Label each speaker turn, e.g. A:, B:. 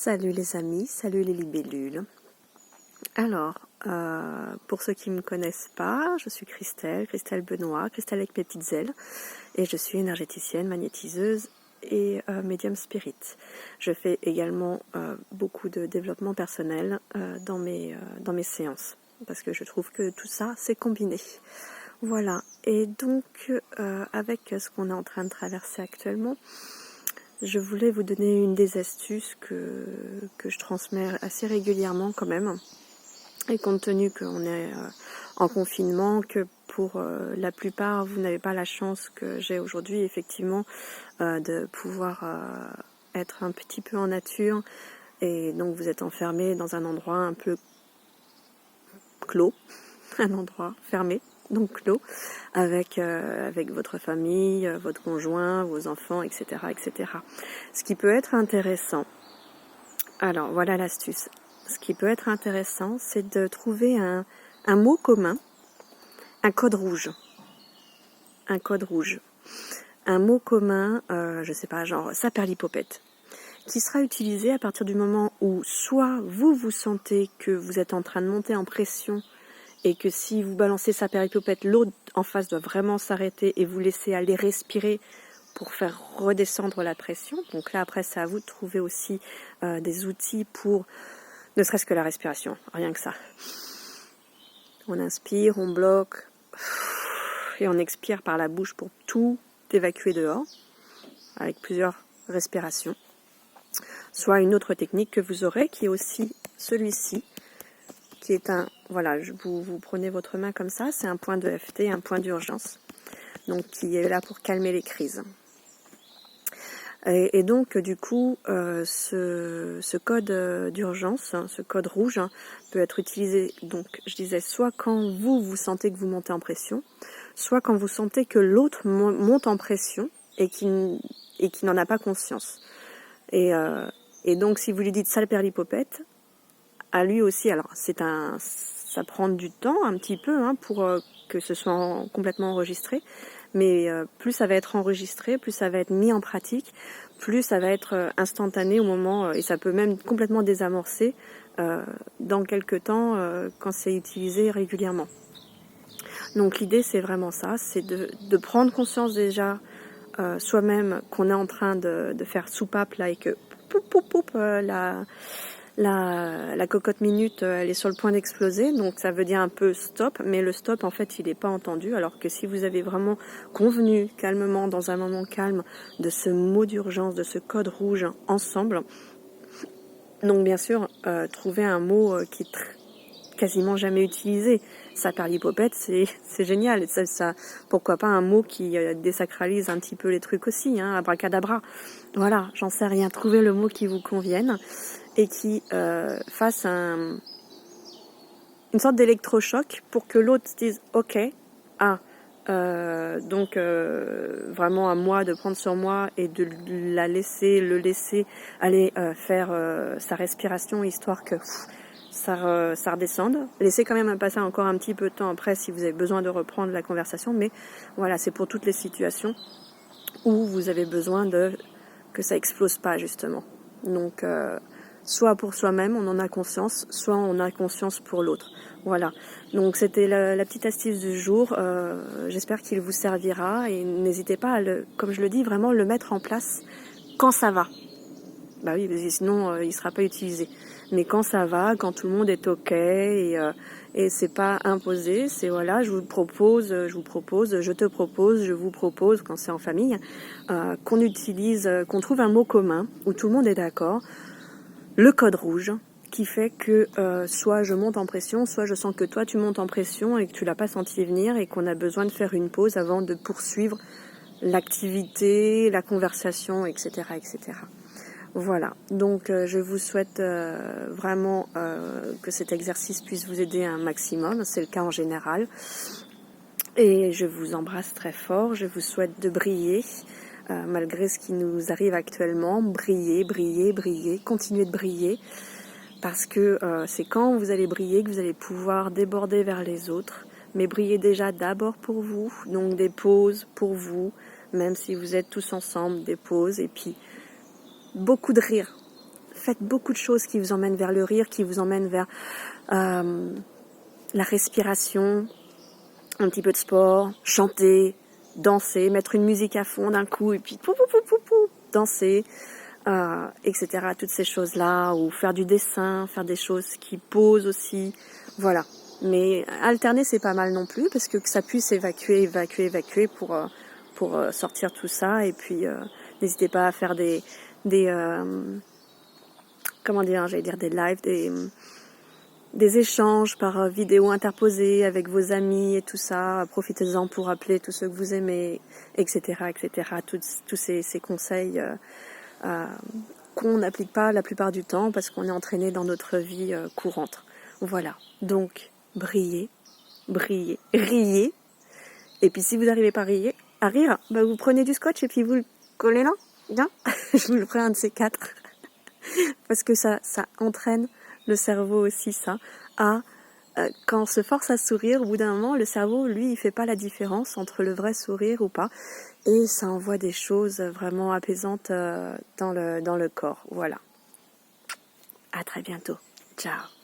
A: Salut les amis, salut les libellules. Alors, pour ceux qui ne me connaissent pas, je suis Christelle Benoît, Christelle avec mes petites ailes, et je suis énergéticienne, magnétiseuse et médium spirit. Je fais également beaucoup de développement personnel dans mes séances, parce que je trouve que tout ça, c'est combiné. Voilà, et donc avec ce qu'on est en train de traverser actuellement, je voulais vous donner une des astuces que je transmets assez régulièrement quand même. Et compte tenu qu'on est en confinement, que pour la plupart, vous n'avez pas la chance que j'ai aujourd'hui, effectivement, de pouvoir être un petit peu en nature. Et donc vous êtes enfermé dans un endroit un peu clos, un endroit fermé, donc clos, avec votre famille, votre conjoint, vos enfants, etc., etc. Ce qui peut être intéressant, alors voilà l'astuce, ce qui peut être intéressant, c'est de trouver un mot commun, un code rouge, un mot commun, je sais pas, genre saperlipopette, qui sera utilisé à partir du moment où soit vous sentez que vous êtes en train de monter en pression et que si vous balancez saperlipopette, l'autre en face doit vraiment s'arrêter et vous laisser aller respirer pour faire redescendre la pression. Donc là, après, c'est à vous de trouver aussi des outils pour, ne serait-ce que la respiration, rien que ça. On inspire, on bloque, et on expire par la bouche pour tout évacuer dehors, avec plusieurs respirations. Soit une autre technique que vous aurez, qui est aussi celui-ci, qui est voilà, vous prenez votre main comme ça, c'est un point de FT, un point d'urgence, donc qui est là pour calmer les crises. Et donc, du coup, ce code d'urgence, ce code rouge, peut être utilisé, donc, je disais, soit quand vous sentez que vous montez en pression, soit quand vous sentez que l'autre monte en pression et qui n'en a pas conscience. Et donc, si vous lui dites saperlipopette, à lui aussi, alors ça prend du temps un petit peu pour que ce soit complètement enregistré, mais plus ça va être enregistré, plus ça va être mis en pratique, plus ça va être instantané au moment, et ça peut même complètement désamorcer dans quelques temps quand c'est utilisé régulièrement. Donc l'idée c'est vraiment ça, c'est de prendre conscience déjà soi-même qu'on est en train de faire soupape là et que la cocotte minute, elle est sur le point d'exploser, donc ça veut dire un peu stop, mais le stop, en fait, il n'est pas entendu, alors que si vous avez vraiment convenu calmement, dans un moment calme, de ce mot d'urgence, de ce code rouge ensemble, donc bien sûr, trouver un mot qui est quasiment jamais utilisé. Saperlipopette, c'est génial, ça, pourquoi pas un mot qui désacralise un petit peu les trucs aussi, abracadabra, voilà, j'en sais rien, trouvez le mot qui vous convienne, et qui fasse une sorte d'électrochoc pour que l'autre se dise ok, donc vraiment à moi de prendre sur moi et de le laisser aller faire sa respiration, histoire que ça redescende. Laissez quand même passer encore un petit peu de temps après si vous avez besoin de reprendre la conversation, mais voilà, c'est pour toutes les situations où vous avez besoin que ça explose pas, justement. Donc soit pour soi-même, on en a conscience, soit on a conscience pour l'autre. Voilà. Donc c'était la petite astuce du jour. J'espère qu'il vous servira et n'hésitez pas à comme je le dis, vraiment le mettre en place quand ça va. Bah oui, parce que sinon il sera pas utilisé. Mais quand ça va, quand tout le monde est ok et c'est pas imposé, c'est voilà, je te propose, je vous propose quand c'est en famille, qu'on utilise, qu'on trouve un mot commun où tout le monde est d'accord. Le code rouge qui fait que soit je monte en pression, soit je sens que toi tu montes en pression et que tu l'as pas senti venir et qu'on a besoin de faire une pause avant de poursuivre l'activité, la conversation, etc., etc. Voilà, donc je vous souhaite vraiment que cet exercice puisse vous aider un maximum, c'est le cas en général. Et je vous embrasse très fort, je vous souhaite de briller, malgré ce qui nous arrive actuellement, briller, continuez de briller, parce que c'est quand vous allez briller que vous allez pouvoir déborder vers les autres, mais briller déjà d'abord pour vous, donc des pauses pour vous, même si vous êtes tous ensemble, des pauses, et puis beaucoup de rire. Faites beaucoup de choses qui vous emmènent vers le rire, qui vous emmènent vers la respiration, un petit peu de sport, chanter, danser, mettre une musique à fond d'un coup et puis danser, etc. Toutes ces choses-là, ou faire du dessin, faire des choses qui posent aussi, voilà. Mais alterner, c'est pas mal non plus, parce que ça puisse évacuer pour sortir tout ça. Et puis, n'hésitez pas à faire des comment dire, j'allais dire des lives, des échanges par vidéo interposée avec vos amis et tout ça. Profitez-en pour appeler tous ceux que vous aimez, etc., etc. Tous ces conseils qu'on n'applique pas la plupart du temps parce qu'on est entraîné dans notre vie courante. Voilà. Donc, brillez, riez. Et puis si vous n'arrivez pas à rire, bah vous prenez du scotch et puis vous le collez là. Bien. Je vous le ferai un de ces 4. Parce que ça entraîne le cerveau aussi, ça, quand on se force à sourire, au bout d'un moment, le cerveau, lui, il fait pas la différence entre le vrai sourire ou pas, et ça envoie des choses vraiment apaisantes dans le corps. Voilà. À très bientôt. Ciao.